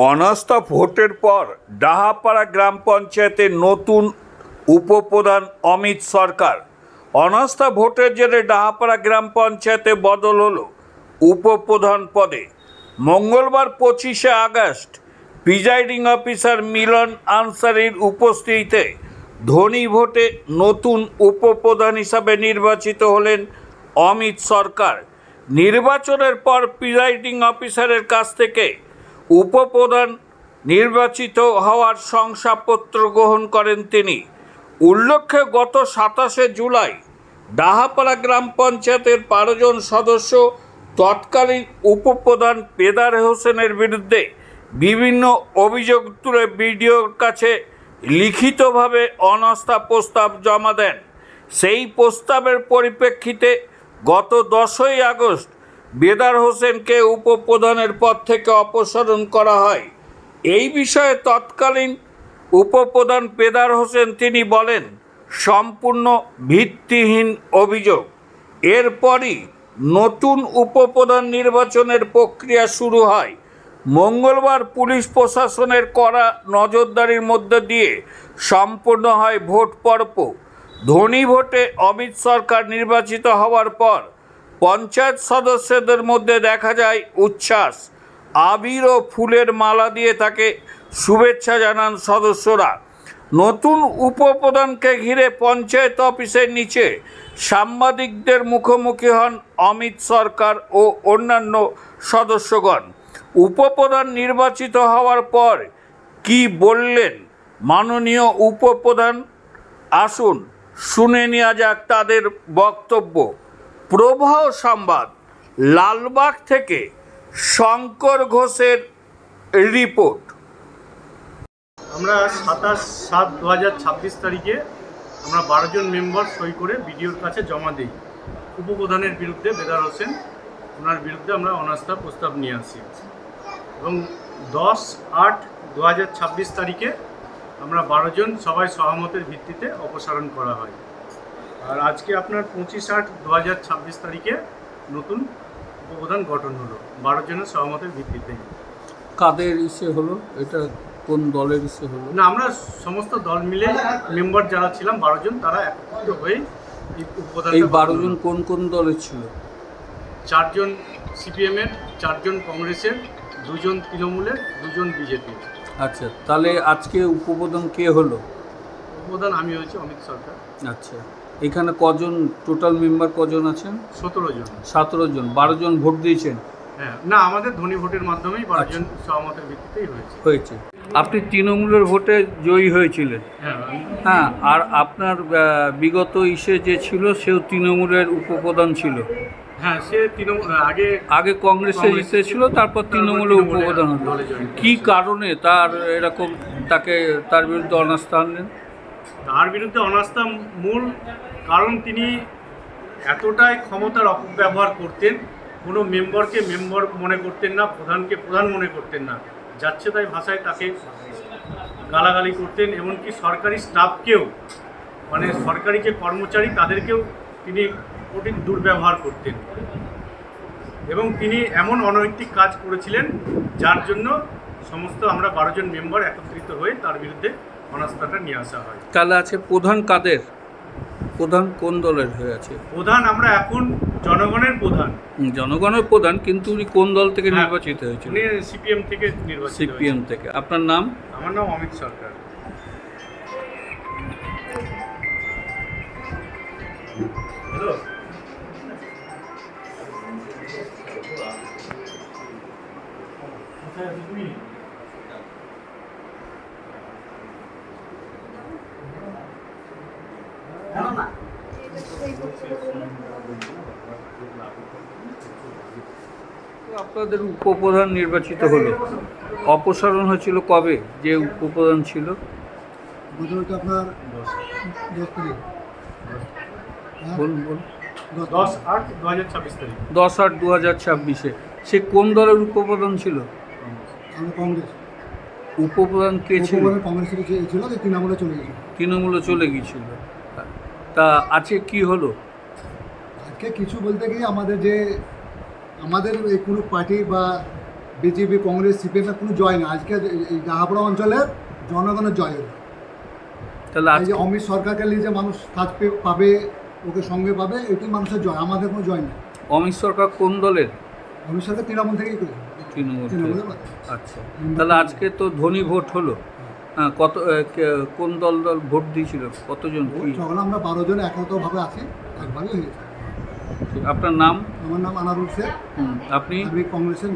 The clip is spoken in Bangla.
অনাস্থা ভোটের পর ডাহাপাড়া গ্রাম পঞ্চায়েতের নতুন উপপ্রধান অমিত সরকার। অনাস্থা ভোটের জেরে ডাহাপাড়া গ্রাম পঞ্চায়েতে বদল হলো উপপ্রধান পদে। মঙ্গলবার 25শে আগস্ট প্রিজাইডিং অফিসার মিলন আনসারির উপস্থিতিতে ধ্বনি ভোটে নতুন উপপ্রধান হিসাবে নির্বাচিত হলেন অমিত সরকার। নির্বাচনের পর প্রিজাইডিং অফিসারের কাছ থেকে উপপ্রধান নির্বাচিত হওয়ার শংসাপত্র গ্রহণ করেন তিনি। উল্লেখ্য, গত 27শে জুলাই ডাহাপাড়া গ্রাম পঞ্চায়েতের 12 জন সদস্য তৎকালীন উপপ্রধান পেদার হোসেনের বিরুদ্ধে বিভিন্ন অভিযোগ তুলে বিডিওর কাছে লিখিতভাবে অনাস্থা প্রস্তাব জমা দেন। সেই প্রস্তাবের পরিপ্রেক্ষিতে গত 10ই আগস্ট পেদার হোসেনকে উপপ্রধানের পদ থেকে অপসারণ করা হয়। এই বিষয়ে তৎকালীন উপপ্রধান পেদার হোসেন তিনি বলেন, সম্পূর্ণ ভিত্তিহীন অভিযোগ। এরপরই নতুন উপপ্রধান নির্বাচনের প্রক্রিয়া শুরু হয়। মঙ্গলবার পুলিশ প্রশাসনের কড়া নজরদারির মধ্য দিয়ে সম্পন্ন হয় ভোট পর্ব। ধ্বনি ভোটে অমিত সরকার নির্বাচিত হওয়ার পর পঞ্চায়েত সদস্যদের মধ্যে দেখা যায় উচ্ছ্বাস। আবির ও ফুলের মালা দিয়ে তাকে শুভেচ্ছা জানান সদস্যরা। নতুন উপপ্রধানকে ঘিরে পঞ্চায়েত অফিসের নিচে সাংবাদিকদের মুখোমুখি হন অমিত সরকার ও অন্যান্য সদস্যগণ। উপপ্রধান নির্বাচিত হওয়ার পর কি বললেন মাননীয় উপপ্রধান, আসুন শুনে নেওয়া যাক তাদের বক্তব্য। প্রবাহ সংবাদ, লালবাগ থেকে শঙ্কর ঘোষের রিপোর্ট। আমরা 27/7/2026 তারিখে আমরা 12 জন মেম্বার সই করে বিডিওর কাছে জমা দিই। উপপ্রধানের বিরুদ্ধে পেদার হোসেন, ওনার বিরুদ্ধে আমরা অনাস্থা প্রস্তাব নিয়ে আসি এবং 10/8/2026 তারিখে আমরা 12 জন সবাই সহমতের ভিত্তিতে অপসারণ করা হয়। আর আজকে আপনার 25/8/2026 তারিখে নতুন উপপ্রধান গঠন হলো 12 জনের সহমতের ভিত্তিতে। কাদের ইসে হলো এটা, কোন দলের ইসে হলো? না, আমরা সমস্ত দল মিলে মেম্বার যারা ছিলাম 12 জন, তারা একত্রিত হয়ে এই 12 জন কোন কোন দলের ছিল? 4 জন সিপিএমের, 4 জন কংগ্রেসের, 2 জন তৃণমূলের, 2 জন বিজেপি। আচ্ছা, তাহলে আজকে উপপ্রধান কে হলো? উপপ্রধান আমি হয়েছি অমিত সরকার। আচ্ছা, এখানে কজন টোটাল মেম্বার কজন আছেন? 17 জন। 17 জন। 12 জন ভোট দিয়েছেন? হ্যাঁ, না, আমাদের ধ্বনি ভোটের মাধ্যমেই 12 জন সহমতের ভিত্তিতেই হয়েছে। আপনি তৃণমূলের ভোটে জয়ী হয়েছিলেন? হ্যাঁ, আর আপনার বিগত ইসে যে ছিল সেও তৃণমূলের উপপ্রধান ছিল? হ্যাঁ, সে আগে কংগ্রেসের ইসে ছিল, তারপর তৃণমূলের উপপ্রধান হলো। কী কারণে তার বিরুদ্ধে অনাস্থা আনলেন? তার বিরুদ্ধে অনাস্থা মূল কারণ তিনি এতটাই ক্ষমতার অপব্যবহার করতেন, কোনো মেম্বারকে মেম্বার মনে করতেন না, প্রধানকে প্রধান মনে করতেন না, যাচ্ছে তাই ভাষায় তাকে গালাগালি করতেন। এমনকি সরকারি স্টাফকেও, মানে সরকারি যে কর্মচারী তাদেরকেও তিনি কঠিন দুর্ব্যবহার করতেন এবং তিনি এমন অনৈতিক কাজ করেছিলেন যার জন্য সমস্ত আমরা 12 জন মেম্বার একত্রিত হয়ে তার বিরুদ্ধে অনাস্থাটা নিয়ে আসা হয়। তাহলে আছে প্রধান কাদের? প্রধান কোন দলের হয়ে আছে? প্রধান আমরা এখন জনগণের প্রধান। জনগণের প্রধান, কিন্তু উনি কোন দল থেকে নির্বাচিত হয়েছিল? উনি সিপিএম থেকে নির্বাচিত। সিপিএম থেকে। আপনার নাম? আমার নাম অমিত সরকার। হ্যালো, কোথায় আছো তুমি? আপনাদের উপপ্রধান নির্বাচিত হলো, অপসারণ হয়েছিল কবে? যে উপপ্রধান ছিল আপনার 10/8/2026 তারিখ। 10/8/2026। সে কোন দলের উপপ্রধান ছিল? কংগ্রেস। উপপ্রধান কে ছিল? কংগ্রেস থেকে ছিল, তৃণমূলে চলে গেছিল। তৃণমূলে চলে গিয়েছিল। তা আজকে কি হলো? আজকে কিছু বলতে গিয়ে আমাদের এই কোনো পার্টি বা বিজেপি, কংগ্রেস, সিপিএমের কোনো জয় না। আজকে এই ডাহাপড়া অঞ্চলের জনগণের জয় হলো। তাহলে এই যে আজকে অমিত সরকারকে নিয়ে যে মানুষ কাজ পাবে, ওকে সঙ্গে পাবে, এটি মানুষের জয়, আমাদের কোনো জয় নেই। অমিত সরকার কোন দলের? অমিত সরকার তৃণমূল থেকেই করেছে। তৃণমূল তৃণমূলের থেকে। বাদে। আচ্ছা, তাহলে আজকে তো ধনী ভোট হলো। হ্যাঁ, কোন দল ভোট দিয়েছিল, কতজন কি? সকালে আমরা 12 জন একত্রভাবে আছি, একবারই হয়েছে। আপনার নাম? আমার নাম আনারুল শেখ, আপনি? আমি কংগ্রেসের